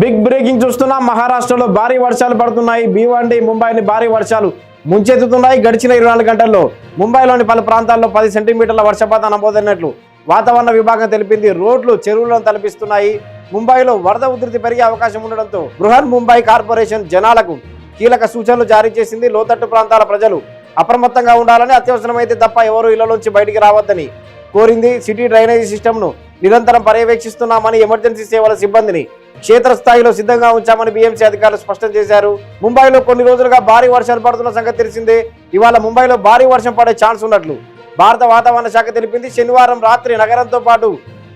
Big breaking చూస్తున్నాం. మహారాష్ట్రలో భారీ వర్షాలు పడుతున్నాయి. భీవండి ముంబైని భారీ వర్షాలు ముంచెత్తుతున్నాయి. గడిచిన 24 గంటల్లో ముంబైలోని పలు ప్రాంతాల్లో 10 సెంటీమీటర్ల వర్షపాతం నమోదైనట్లు వాతావరణ విభాగం తెలిపింది. రోడ్లు చెరువులను తలపిస్తున్నాయి. ముంబైలో వరద ఉధృతి పెరిగే అవకాశం ఉండడంతో బృహన్ ముంబై కార్పొరేషన్ జనాలకు కీలక సూచనలు జారీ చేసింది. లోతట్టు ప్రాంతాల ప్రజలు అప్రమత్తంగా ఉండాలని, అత్యవసరమైతే తప్ప ఎవరూ ఇళ్లలోంచి బయటికి రావద్దని కోరింది. సిటీ డ్రైనేజీ సిస్టమ్ను నిరంతరం పర్యవేక్షిస్తున్నామని, ఎమర్జెన్సీ సేవల సిబ్బందిని క్షేత్రస్థాయిలో సిద్ధంగా ఉంచామని బీఎంసీ అధికారులు స్పష్టం చేశారు. ముంబైలో కొన్ని రోజులుగా భారీ వర్షాలు పడుతున్న సంగతి తెలిసిందే. ఇవాళ ముంబైలో భారీ వర్షం పడే ఛాన్స్ ఉన్నట్లు భారత వాతావరణ శాఖ తెలిపింది. శనివారం రాత్రి నగరంతో పాటు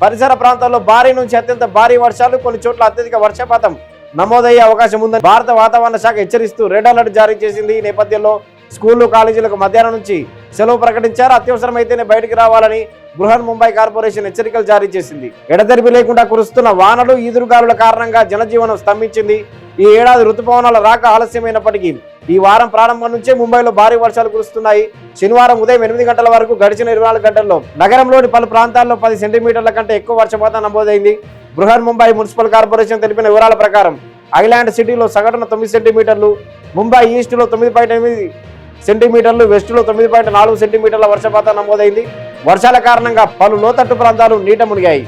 పరిసర ప్రాంతాల్లో భారీ నుంచి అత్యంత భారీ వర్షాలు, కొన్ని చోట్ల అత్యధిక వర్షపాతం నమోదయ్యే అవకాశం ఉందని భారత వాతావరణ శాఖ హెచ్చరిస్తూ రెడ్ అలర్ట్ జారీ చేసింది. ఈ నేపథ్యంలో స్కూళ్లు, కాలేజీలకు మధ్యాహ్నం నుంచి సెలవు ప్రకటించారు. అత్యవసరమైతేనే బయటికి రావాలని బృహన్ ముంబై కార్పొరేషన్ హెచ్చరికలు జారీ చేసింది. ఎడతెరిపి లేకుండా కురుస్తున్న వానలు, ఈదురుగాలుల కారణంగా జనజీవనం స్తంభించింది. ఈ ఏడాది రుతుపవనాల రాక ఆలస్యమైనప్పటికీ ఈ వారం ప్రారంభం నుంచే ముంబైలో భారీ వర్షాలు కురుస్తున్నాయి. శనివారం ఉదయం 8 గంటల వరకు గడిచిన 24 గంటల్లో నగరంలోని పలు ప్రాంతాల్లో 10 సెంటీమీటర్ల కంటే ఎక్కువ వర్షపాతం నమోదైంది. బృహన్ ముంబై మున్సిపల్ కార్పొరేషన్ తెలిపిన వివరాల ప్రకారం ఐలాండ్ సిటీలో సగటున 9 సెంటీమీటర్లు, ముంబై ఈస్టులో 9.8 సెంటీమీటర్లు, వెస్టులో 9.4 సెంటీమీటర్ల వర్షపాతం నమోదైంది. వర్షాల కారణంగా పలు లోతట్టు ప్రాంతాలు నీట మునిగాయి.